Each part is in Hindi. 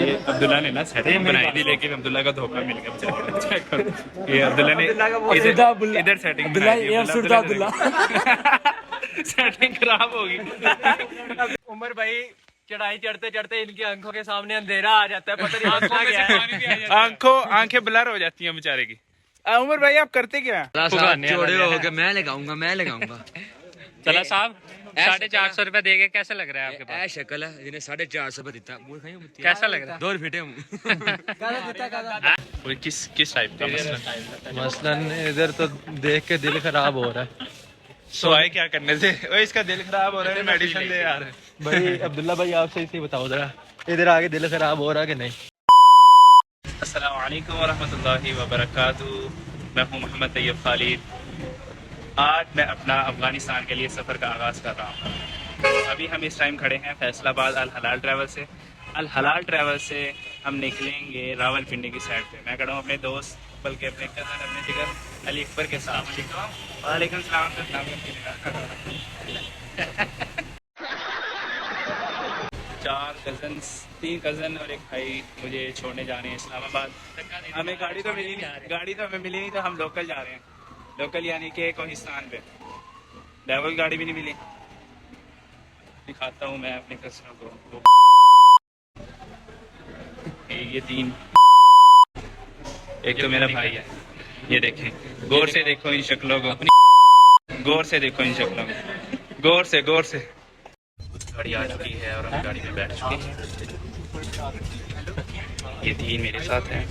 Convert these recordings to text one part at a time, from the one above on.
ये अब्दुल्ला ने ना सेटिंग बनाई थी, लेकिन अब्दुल्ला का धोखा मिल गया बेचारे। चेक करो, ये अब्दुल्ला ने इधर सेटिंग बनाई थी, सेटिंग खराब होगी। उमर भाई चढ़ाई चढ़ते चढ़ते इनकी आंखों के सामने अंधेरा आ जाता है, पता नहीं मसला क्या है। आंखें ब्लर हो जाती हैं बेचारे की। उमर भाई आप करते क्या? जोड़े हो गए, मैं लगाऊंगा। चला साहब 450 रुपए देके कैसे लग रहा है आपके पास? शक्ल है जिन्हें 450 रुपए देता कैसा लग रहा है? 2 फीटे कोई किस टाइप का मसला? मसलन इधर तो देख के दिल खराब हो रहा है। सोए क्या करने से? ओए इसका दिल खराब हो रहा है, मेडिसिन ले यार। भाई अब्दुल्ला भाई आपसे इसे बताओ जरा, इधर आगे दिल खराब हो रहा है कि नहीं? अस्सलाम वालेकुम वरहमतुल्लाहि वबरकातुहू। मैं हूं मोहम्मद तैयब खालिद। आज मैं अपना अफगानिस्तान के लिए सफ़र का आगाज़ कर रहा हूं। अभी हम इस टाइम खड़े हैं फैसलाबाद अल हलाल ट्रैवल से। अल हलाल ट्रैवल से हम निकलेंगे रावलपिंडी की साइड पे। मैं खड़ा हूँ अपने दोस्त, बल्कि अपने कज़न, अपने जिगर अली अकबर के साथ। वालेकुम सलाम। 4 कज़न्स, 3 कज़न और एक भाई मुझे छोड़ने जा रहे हैं इस्लामाबाद। हमें गाड़ी तो मिली नहीं, तो हम लोकल जा रहे हैं। लोकल यानी कि कोहिस्तान पे। ड्राइवर की गाड़ी भी नहीं मिली। दिखाता हूँ मैं अपने कज़नों को। ये 3, एक तो मेरा भाई है। ये देखें, गौर से देखो इन शक्लों को, गौर से देखो इन शक्लों को, गौर से। गाड़ी आ चुकी है और हम गाड़ी में बैठ चुके हैं। ये 3 मेरे साथ हैं।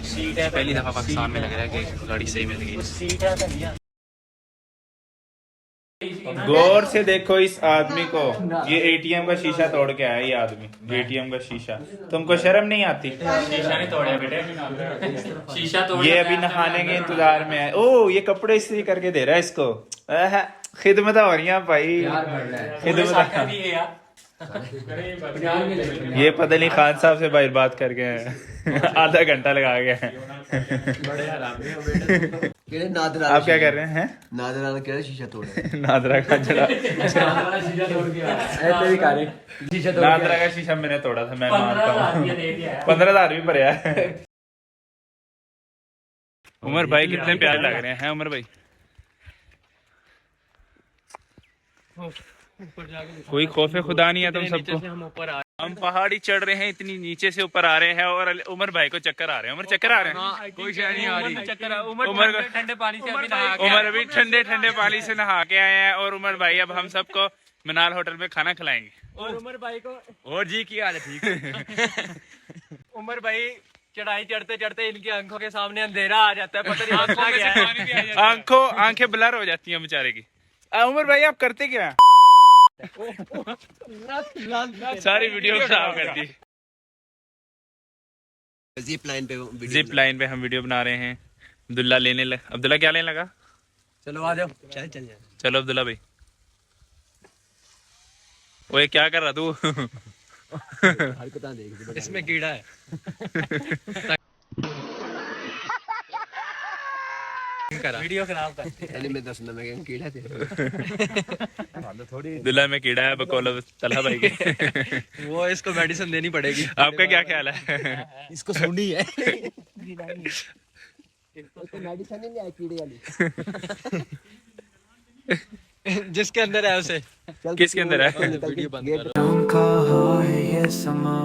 सीट है, पहली दफा पाकिस्तान में लग रहा है कि गाड़ी सही मिल गई। गौर से देखो इस आदमी को, ये एटीएम का शीशा तोड़ के आया। ये आदमी एटीएम का शीशा, तुमको शर्म नहीं आती? शीशा नहीं तोड़ा बेटे, शीशा तोड़। ये अभी नहाने के इंतजार में है। ओ ये कपड़े इस्त्री करके दे रहा है इसको। खिदमत हो रही है भाई, खिदमत। ये पता नहीं खान साहब से भाई बात करके आधा घंटा लगा गया है। आप क्या कर रहे हैं? नादरा का शीशा तोड़ा नादरा का जड़ा, नादरा का शीशा मैंने तोड़ा था, मैं मानता हूँ। 15,000 भी भरया है। उमर भाई कितने प्यारे लग रहे हैं। उमर भाई कोई खौफे खुदा नहीं है तुम सबको। हम पहाड़ी चढ़ रहे हैं, इतनी नीचे से ऊपर आ रहे हैं और उमर भाई को चक्कर आ रहे हैं। उमर चक्कर आ रहे हैं? कोई शय नहीं आ रही। उमर ठंडे पानी से अभी नहा के उमर अभी ठंडे पानी से नहा के आए हैं। और उमर भाई अब हम सबको मिनाल होटल में खाना खिलाएंगे। और उमर भाई को, और जी की हाल है? ठीक। उमर भाई चढ़ाई चढ़ते चढ़ते इनकी आंखों के सामने अंधेरा आ जाता है, पता नहीं मसला क्या है। आंखें ब्लर हो जाती हैं बेचारे की। उमर भाई आप करते क्या? सारी वीडियो खराब कर दी। जिप लाइन पे हम वीडियो बना रहे हैं। अब्दुल्ला अब्दुल्ला क्या लेने लगा? चलो आ जाओ, चल चलो अब्दुल्ला भाई। ओए क्या कर रहा तू? इसमें कीड़ा है। वीडियो खराब कर में दसना में कीड़ा थे। दुल्हा में कीड़ा है बकौल तला भाई के। वो इसको मेडिसिन देनी पड़ेगी। आपका क्या ख्याल है? इसको सुनी है। इसको मेडिसिन नहीं है कीड़े वाली। जिसके अंदर है उसे। किसके अंदर है? वीडियो बंद करो। है ये समा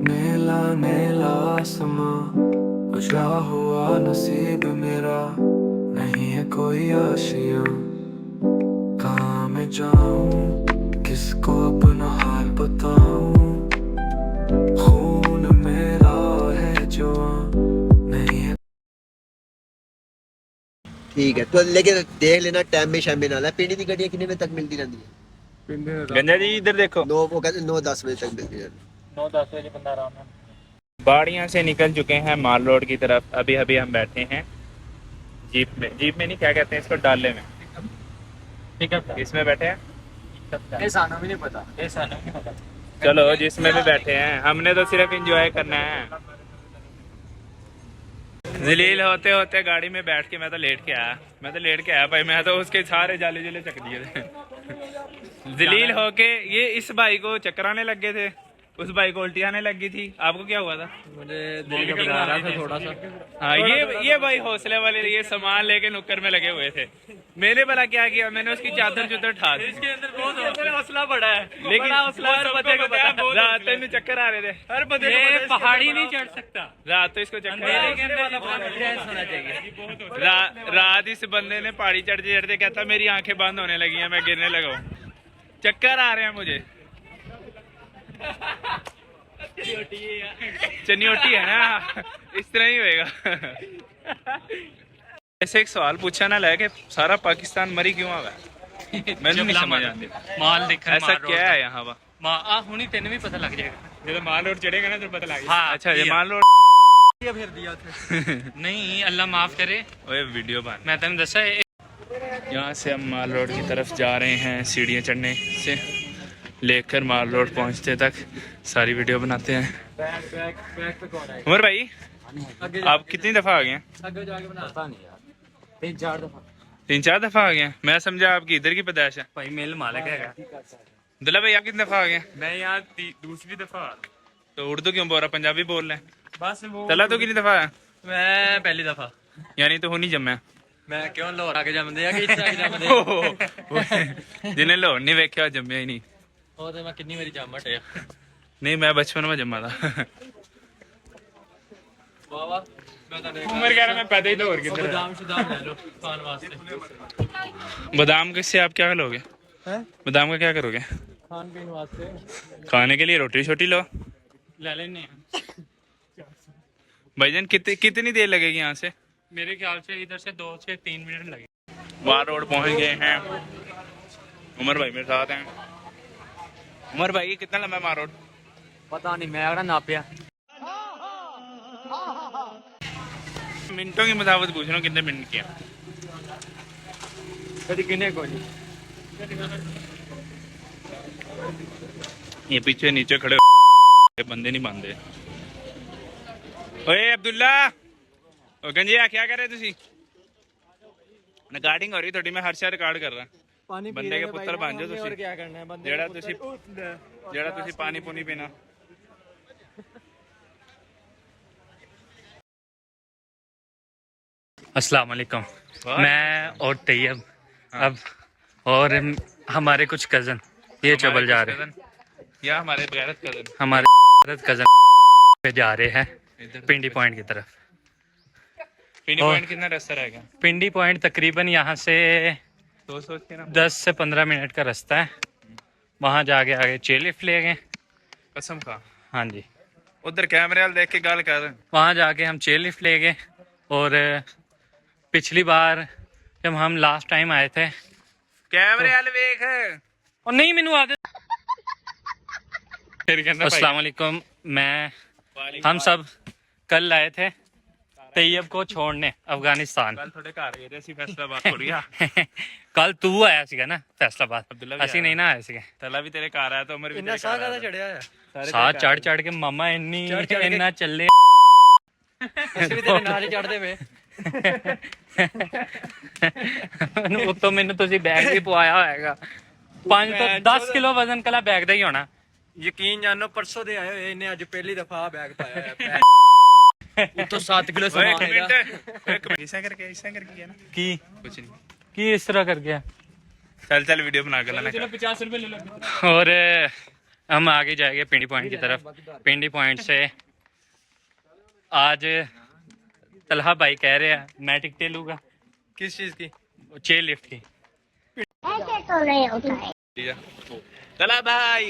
नीला नीला आसमां, उजला हुआ नसीब मेरा, नहीं है कोई आशियां। कहाँ मैं जाऊं, किसको अपना हाल बताऊं, खून मेरा है जुआं, नहीं है। ठीक है तो लेकिन देख लेना टाइम में शाम में नाला पिंडी की गड्डियां कितने बजे तक मिलती रहती है? गंजा जी इधर देखो। 9-10 बजे तक मिलती है। 9-10 बजे बंदा आराम है। बाड़ियाँ से निकल चुके हैं माल रोड की तरफ। अभी हम बैठे हैं जीप में नहीं, क्या कहते हैं इसको, डाले में। इसमें बैठे हैं। भी नहीं पता। चलो जिसमें भी बैठे हैं, हमने तो सिर्फ एंजॉय करना है। जलील होते होते गाड़ी में बैठ के मैं तो लेट के आया भाई। मैं तो उसके सारे जाले चक दिए थे। जलील होके ये इस भाई को चक्कर आने लग गए थे, उस भाई को उल्टी आने लगी थी। आपको क्या हुआ था? मुझे दिल घबरा रहा था थोड़ा सा। हाँ, ये भाई हौसले वाले, ये सामान लेके नुक्कर में लगे हुए थे। मैंने भला क्या किया, मैंने उसकी चादर चुदर ठार दी। इसके अंदर बहुत हौसला बड़ा है, लेकिन बड़ा हौसला हर बंदे को पता है। रात में चक्कर आ रहे थे, हर बंदे को ये पता है, पहाड़ी नहीं चढ़ सकता। रात तो इसको चक्कर आ रहे थे। होना चाहिए। रात इस बंदे ने पहाड़ी चढ़ते चढ़ते कहता मेरी आंखें बंद होने लगी हैं, मैं गिरने लगा हूँ, चक्कर आ रहे हैं मुझे। चनियोटी है ना, इस तरह ही होएगा। ऐसे एक सवाल पूछा ना लगे कि सारा पाकिस्तान मरी क्यों आवा मैंने नहीं समझ आती। माल देखा ऐसा क्या है यहाँ वहाँ? हुनी तेन भी पता लग जाएगा। जब माल रोड चढ़ेगा ना तो पता लगेगा। हाँ, अच्छा, ये माल रोड फिर दिया थे। नहीं, अल्लाह माफ करे। ओए वीडियो बन। मैं तेन दसा यहाँ से हम माल रोड की तरफ जा रहे हैं, सीढ़ियाँ चढ़ने से लेकर माल रोड पहुँचते तक सारी वीडियो बनाते हैं। बैक पे कौन है? उमर भाई, आगे आप कितनी दफ़ा आ गए हैं? आगे जाके बना। पता नहीं यार, 3-4 दफा। 3-4 दफ़ा आ गए हैं। मैं समझा आपकी इधर की पैदाइश है। भाई मेल मालिक है। दुल्ला भाई, आप कितनी दफ़ा आ गए हैं? मैं यहाँ दूसरी दफा। तो उर्दू क्यों बोल रहा, पंजाबी बोल रहे हैं? बस वो तला तो कितनी दफ़ा है? मैं पहली दफा। यानी तो हो नहीं जम्मे। मैं क्यों लाहौर आके जमदे या कि इत्थे आके जमदे? जिन्हें लाहौर नहीं वेख्या जम्मे ही नहीं। ਉਹ ਤੇ ਮੈਂ ਕਿੰਨੀ ਵਾਰੀ ਜੰਮ ਹਟਿਆ। नहीं, मैं बचपन में जम्मा था। ਵਾਹ ਵਾਹ, ਮੈਂ ਤਾਂ उमर कह रहा मैं पैदा ही लाहौर की तरह। ਬਦਾਮ ਸ਼ਦਾਮ ਲੈ ਲਓ ਖਾਣ ਵਾਸਤੇ। बादाम किससे आप क्या लोगे? बादाम का क्या करोगे? ਖਾਣ ਪੀਣ ਵਾਸਤੇ। खाने के लिए रोटी छोटी लो। ले लेने हैं। भाईजान कितनी देर लगेगी यहाँ से? मेरे ख्याल से इधर से 2 से 3 मिनट लगे। वहाँ रोड पहुँच गए हैं। उमर भाई मेरे साथ हैं। उमर भाई, कितना लंबा है वहाँ रोड? ਪਤਾ ਨਹੀਂ, ਮੈਂ ਕਿਹੜਾ ਨਾਪਿਆ। मिनटों की मुताबिक पूछ रहा हूँ, कितने मिनट किया? ਕਦੀ ਕਿਨੇ ਕੋਈ ਨਹੀਂ। ये पीछे नीचे खड़े बंदे नहीं बांधे। ओए अब्दुल्ला, ओ गंजिया, क्या कर रहे तुसी? रिकॉर्डिंग हो रही थोड़ी, मैं हर शय रिकॉर्ड कर रहा। ਪਾਣੀ ਬੰਦੇ ਕੇ ਪੁੱਤਰ ਬਣ ਜਾਓ ਤੁਸੀਂ। और क्या करना है बंदे ਜਿਹੜਾ ਤੁਸੀਂ ਪਾਣੀ ਪੂਣੀ ਪੀਣਾ। अस्सलाम वालेकुम। मैं और तैयब अब और हमारे कुछ कजन ये चबल जा रहे हैं। या हमारे गैरत कजन, हमारे कजन पे जा रहे हैं पिंडी पॉइंट की तरफ। पिंडी पॉइंट कितना रास्ता रहेगा? पिंडी पॉइंट तकरीबन यहाँ से 10 से 15 मिनट का रास्ता है। वहाँ जाके आगे चेयर लिफ्ट ले गए। कसम खा। हाँ जी, उधर कैमरे वाले देख के गल कर। वहाँ जाके हम चेयर लिफ्ट ले गए। और पिछली बार जब हम लास्ट टाइम आए थे, कैमरे वाले देख। और नहीं मैनू आदत। अस्सलाम वालेकुम। मैं हम सब कल आए थे तैयब को छोड़ने अफगानिस्तान। कल थोड़े घर गए थे ਅਸੀਂ फैसलाबाद हो गया। कल तू आया सीगा ना फैसलाबाद, ਅਸੀਂ नहीं ना आए सीगे। तला भी तेरे घर आया तो उमर भी ਇੰਨਾ तेरे ਸਾਹ घर ਕਾਹਦਾ आया। ਚੜਿਆ ਆ? साथ चढ़ चढ़ के मामा इन्नी इन्ना चले। ਅਸੀਂ ਵੀ ਤੇਰੇ ਨਾਲ ਚੜਦੇ ਵੇ। ਉੱਤੋਂ ਮੈਨੂੰ ਤੁਸੀਂ ਬੈਗ ਵੀ ਪਵਾਇਆ ਹੋਏਗਾ। 5 ਤੋਂ 10 ਕਿਲੋ ਵਜ਼ਨ ਕਲਾ ਬੈਗ ਦਾ ਹੀ ਹੋਣਾ। ਯਕੀਨ ਜਾਨੋ, ਪਰਸੋਂ ਦੇ ਆਏ ਹੋਏ ਇਹਨੇ ਅੱਜ ਪਹਿਲੀ ਦਫਾ ਬੈਗ ਪਾਇਆ ਹੋਇਆ। ਉੱਤੋਂ 7 ਕਿਲੋ ओए, ਸਮਾਨ एक ਹੈਗਾ। मिनट ऐसा करके किया ना की कुछ नहीं। की इस तरह कर गया। चल वीडियो बना कर लेना। 50 रुपए ले लो। और हम आगे जाएंगे पिंडी पॉइंट की तरफ। पिंडी पॉइंट से आज तलहा भाई कह रहे हैं मैं टिकटें लूँगा किस चीज की? चेयर लिफ्ट की। ऐसे तो नहीं होता है। तला भाई,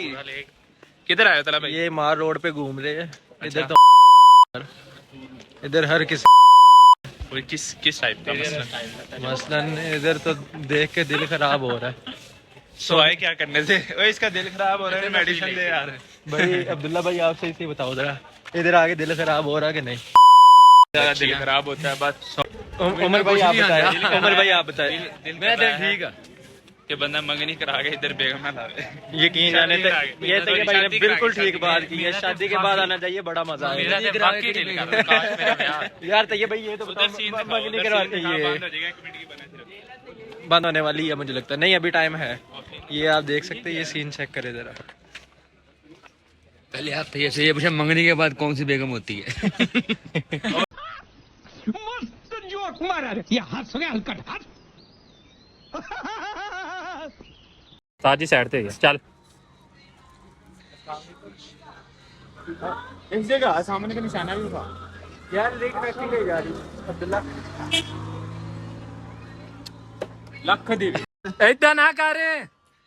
किधर आए हो तला भाई? ये मार रोड पे घूम रहे हैं। इधर तो इधर हर किस कोई किस टाइप का मसला? मसलन इधर तो देख के दिल खराब हो रहा है। सो आए क्या करने से? ओए, इसका दिल खराब हो रहा है, मेडिसिन दे यार। भाई अब्दुल्ला भाई, आप सही से बताओ जरा, इधर आगे दिल खराब हो रहा है कि नहीं? ज्यादा दिल खराब होता है बस। उमर भाई आप बताए। उमर भाई आप बताए। मैं दिल ठीक है कि बंदा मंगनी करा के इधर बेगम ना लावे। यकीन जाने शादी करा तक के। ये तो ये भाई ने शादी बिल्कुल करा के, ठीक बात की है। शादी के बाद आना चाहिए, बड़ा मजा आएगा। यार तो ये भाई ये तो बताओ, मंगनी करवा चाहिए। बंद हो जाएगा, एक मिनट की बना सिर्फ। बंद होने वाली है मुझे लगता है। नहीं, अभी टाइम है। ये आप देख सकते हैं, ये सीन चेक करें जरा। पहले आप थे ये पूछा मंगनी के बाद कौन सी बेगम होती है? साजी साइड पे चल। इस जगह सामने का निशाना भी था यार, देख रखी ले जा रही अब्दुल्ला ਲੱਖ ਦੀ ਏਦਾਂ ਨਾ ਕਰ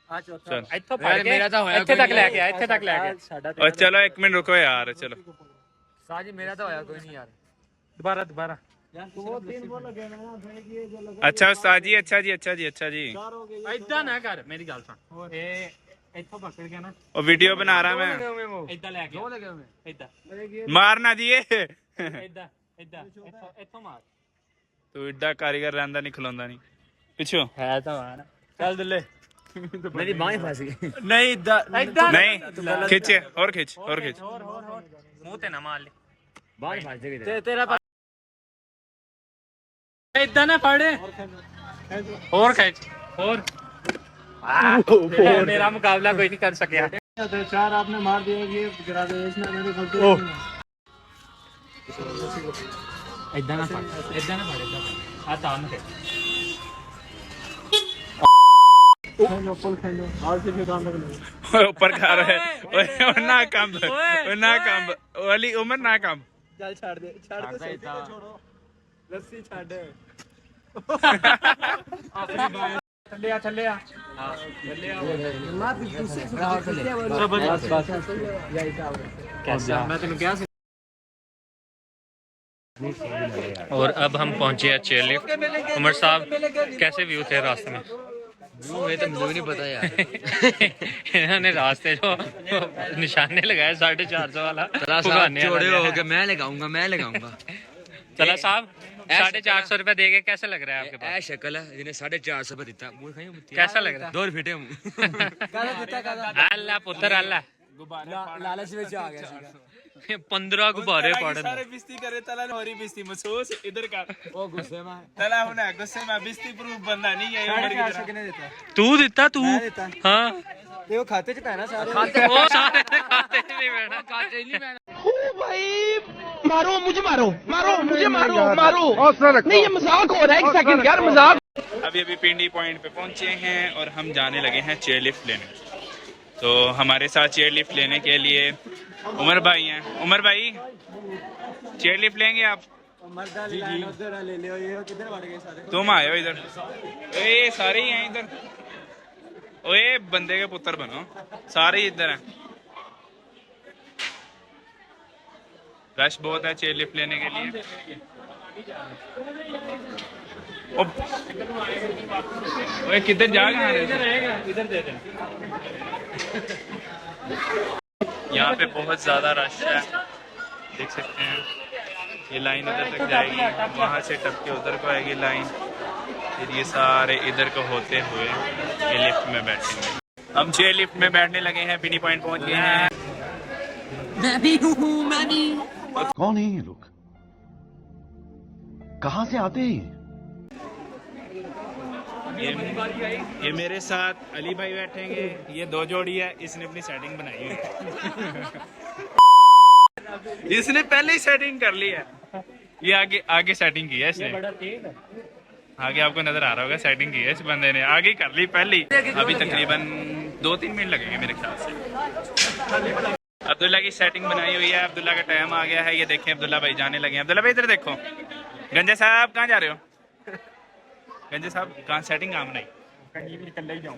चल ਇੱਥੋਂ ਫੜ ਕੇ ਮੇਰਾ ਤਾਂ ਹੋਇਆ ਇੱਥੇ ਤੱਕ ਕੋਈ ਲੈ ਕੇ ਆ, ਇੱਥੇ ਤੱਕ ਲੈ ਕੇ ਆ। और चलो 1 मिनट रुको यार, चलो साजी मेरा तो होया कोई नहीं यार। ਦੁਬਾਰਾ अच्छा उस्ताद जी, अच्छा जी, अच्छा जी, अच्छा जी। ਏਦਾਂ ਨਾ ਕਰ, ਮੇਰੀ ਗੱਲ ਸੁਣ। ਇਹ ਇੱਥੋਂ ਪਕੜ ਕੇ ਨਾ और वीडियो बना रहा मैं, ਏਦਾਂ ਲੈ ਕੇ ਆ, ਏਦਾਂ मारना जी ये ਏਦਾਂ ਏਦਾਂ ਇੱਥੋਂ ਮਾਰ। तू इड्डा कारीगर रहंदा नहीं, खलोंदा नहीं पिछो ਹੈ ਤਾਂ ਮਾਰ। चल दिले मेरी बाएं फंस गई। नहीं ਏਦਾਂ नहीं, खींचे और खींच और खींच। ਹੋਰ ਮੂੰਹ ਤੇ ਨਾ ਮਾਰ ਲੈ। बाएं फंस गई। ਤੇਰਾ ਏਦਾਂ ਨਾ ਫੜ, ਹੋਰ ਖਿੱਚ, ਹੋਰ। मेरा मुकाबला कोई नहीं कर सकिया। चार आपने मार दिया, ये गिरा दे इसने मेरी गलती ਏਦਾਂ ਨਾ ਫੜ, ਏਦਾਂ ਨਾ ਫੜ, ਏਦਾਂ ਆ ਤਾਂ ਨਾ ऊपर खा रहा है ओए ना कम, ओए ना कम, वाली उम्र ना कम। चल छोड़ दे सही से छोड़ो, रस्सी छोड़ दे। थल्ले आ थल्ले आ कैसा मैं तेन क्या और अब हम पहुंचे हैं चेयरलिफ्ट। उमर साहब कैसे व्यू थे रास्ते में? मुझे तो मुझे भी नहीं पता यार। इन्होंने रास्ते जो निशाने लगाए 450 वाला भगाने जोड़े वाला हो है। गए, मैं लगाऊंगा। चला साहब 450 रुपए देके कैसे लग रहा है आपके पास? ऐ शक्ल है जिन्हें 450 रुपए दिता। मुंह खाई मुत्ती। कैसा लग रहा है? 2 फिटे मुंह। अल्लाह पुत्र अल्लाह, लालच में आ गया सीधा। 15 गुब्बारे पड़े। सारे बिस्ती करे तला होरी बिस्ती महसूस इधर का वो गुस्से में तला होना गुस्से में बिस्ती प्रूफ बंदा नहीं है उम्र की तरह। कितने देता तू दिता तू? देता हाँ ये वो खाते च पैना सारे वो सारे खाते नहीं बैठा, खाते नहीं बैठा। मारो मुझे मारो नहीं, ये मजाक हो रहा है। एक सेकंड यार, मजाक। अभी पिंडी पॉइंट पे पहुंचे हैं और हम जाने लगे हैं चेयर लिफ्ट लेने। तो हमारे साथ चेयर लिफ्ट लेने के लिए उमर भाई हैं। उमर भाई चेयर लिफ्ट लेंगे आप? उधर ले ले, ये किधर बढ़ गए सारे? तुम आए हो इधर, ये सारे ही हैं इधर। ओए बंदे के पुत्र बनो, सारे ही इधर हैं। रश बहुत है चेयर लिफ्ट लेने के लिए। ओए किधर जा रहे हैं? इधर दे दे। यहाँ पे बहुत ज़्यादा रश है, देख सकते हैं। ये लाइन उधर तक जाएगी, वहाँ से टप के उधर को आएगी लाइन, फिर ये सारे इधर को होते हुए ये लिफ्ट में बैठेंगे। हम चेयर लिफ्ट में बैठने लगे हैं, पिनी पॉइंट पहुँच गए हैं। कौन है ये लोग? कहाँ से आते हैं? ये मेरे साथ अली भाई बैठेंगे, ये 2 जोड़ी है, इसने अपनी सेटिंग बनाई है। इसने पहले ही सेटिंग कर ली है, ये आगे सेटिंग की है इसने। आगे आपको नजर आ रहा होगा, सेटिंग की है इस बंदे ने, आगे कर ली पहली। अभी तकरीबन 2-3 मिनट लगेंगे मेरे ख्याल से। अब्दुल्ला की सेटिंग बनाई हुई है, अब्दुल्ला का टाइम आ गया है। ये देखें अब्दुल्ला भाई जाने लगे हैं। अब्दुल्ला भाई इधर देखो। गंजे साहब कहाँ जा रहे हो? गंजे साहब कहाँ सेटिंग काम नहीं? कहीं भी निकल ही जाऊं।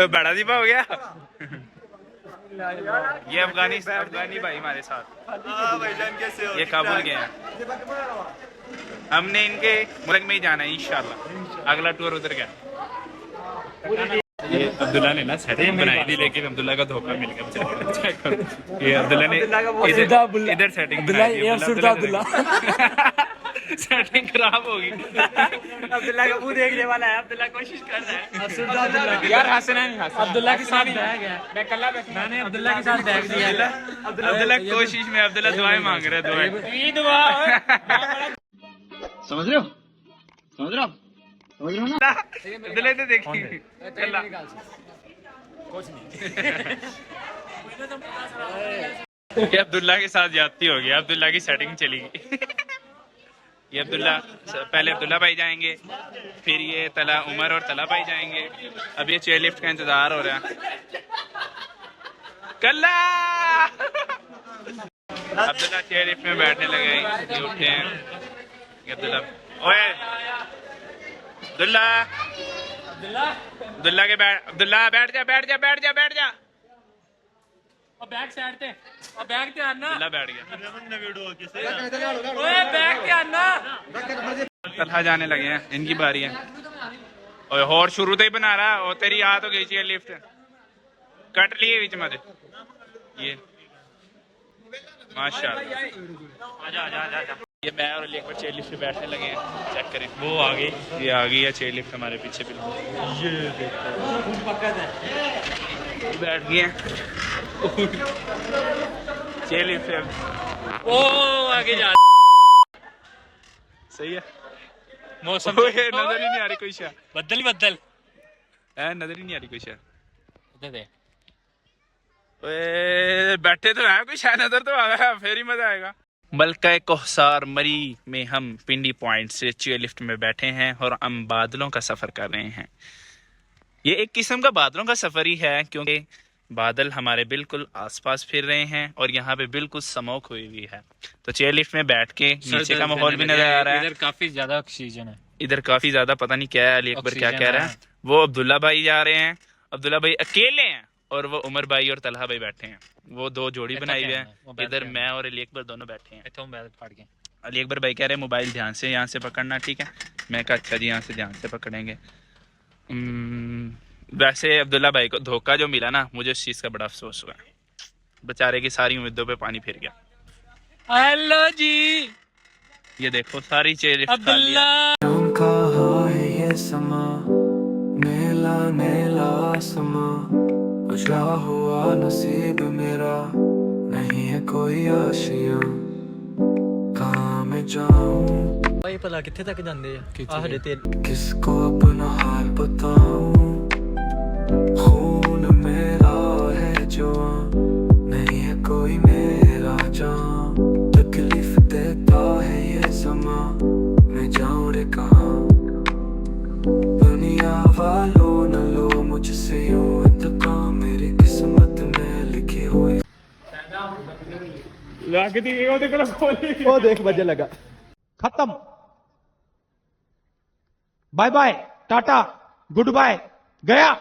बड़ा दीपा हो गया। ये अफगानी भाई हमारे साथ, ये काबुल के हैं। हमने इनके मुल्क में ही जाना है इंशाल्लाह, अगला टूर उधर का। ये अब्दुल्ला ने ना सेटिंग बनाई थी, लेकिन अब्दुल्ला का धोखा मिल गया। चेक करो, ये अब्दुल्ला ने इधर सेटिंग बनाई थी। सेटिंग खराब होगी। अब्दुल्ला का मुंह देखने वाला है। अब्दुल्ला कोशिश कर रहा है। यार हंसना नहीं हंसना। अब्दुल्ला के साथ बैग है। मैं कल्ला बैठा। मैंने अब्दुल्ला के साथ बैग दिया है। अब्दुल्ला कोशिश में, अब्दुल्ला दुआएं मांग रहा है, दुआएं। ये दुआ समझ रहे हो समझ रहे हो समझ रहे हो ना। अब्दुल्ला तो देखिए ये अब्दुल्ला के साथ जाती होगी, अब्दुल्ला की सेटिंग चली गई। ये अब्दुल्ला, पहले अब्दुल्ला भाई जाएंगे, फिर ये तला उमर और तला भाई जाएंगे। अब ये चेयर लिफ्ट का इंतजार हो रहा है। कल्ला अब्दुल्ला चेयर लिफ्ट में बैठने लगे, ये उठे हैं। ये अब्दुल्ला, ओए अब्दुल्ला, अब्दुल्ला के बैठ, अब्दुल्ला बैठ जा, बैठ जा, बैठ जा, बैठ जा। और बैग साइड पे, और बैग पे आना। अब्दुल्ला बैठ गया। ओए बैग पे आना। तलहा जाने लगे हैं, इनकी बारी है। और शुरू से ही बना रहा और तेरी आ तो गई चेयर लिफ्ट, कट लिए बीच में ये माशाल्लाह। आजा। ये मैं और अली अकबर चेयर लिफ्ट पे बैठने लगे हैं, चेक करें। वो आ गई, ये आ गई है चेयर लिफ्ट हमारे पीछे बिल्कुल। ये बैठ गए हैं चेयर लिफ्ट पे। ओ आगे जा। सही है। मौसम ओए, नजर ही नहीं आ रही कोई शय, बदल ही बदल। नजर ही नहीं आ रही कोई शय। इधर देख। ओए, बैठे तो हैं, कोई शायद नजर तो आ रहा है, फिर ही मजा आएगा। मलका कोहसार मरी में हम पिंडी पॉइंट से चेयर लिफ्ट में बैठे हैं और हम बादलों का सफर कर रहे हैं। ये एक किस्म का बादलों का सफर ही है, क्योंकि बादल हमारे बिल्कुल आसपास फिर रहे हैं और यहाँ पे बिल्कुल स्मोक हुई हुई है। तो चेयर लिफ्ट में बैठ के नीचे का माहौल भी नजर आ रहा है। इधर काफी ज्यादा ऑक्सीजन है। इधर काफी ज्यादा, पता नहीं क्या है, अली अकबर क्या कह रहा है। वो अब्दुल्ला भाई जा रहे हैं, अब्दुल्ला भाई अकेले हैं, और वो उमर भाई और तलहा भाई बैठे हैं। वो दो जोड़ी बनाई हुई है। इधर मैं और अली अकबर दोनों बैठे हैं। अली अकबर भाई कह रहे हैं मोबाइल ध्यान से यहाँ से पकड़ना, ठीक है। मैं कहा अच्छा जी, यहाँ से ध्यान से पकड़ेंगे। वैसे अब्दुल्ला भाई को धोखा जो मिला ना, मुझे उस चीज़ का बड़ा अफसोस हुआ। बेचारे की सारी उम्मीदों पे पानी फिर गया। हेलो जी, ये देखो सारी चेयर अब्दुल्ला। ये समा नीला नीला समा, उजला हुआ नसीब मेरा, नहीं है कोई आशियां, कहाँ मैं जाऊं, भाई भला कित्थे तक जांदे आ साडे ते। किसको अपना हाल बताऊं, खून मेरा है जुआं, नहीं है कोई मेरा जान, तकलीफ देता है ये समा, मैं जाऊं रे कहाँ, दुनिया वालों न लो मुझसे यूं इंतकाम, मेरी किस्मत में लिखी हुई। वो देख बजे लगा। खत्म। Bye bye, tata, goodbye, गया।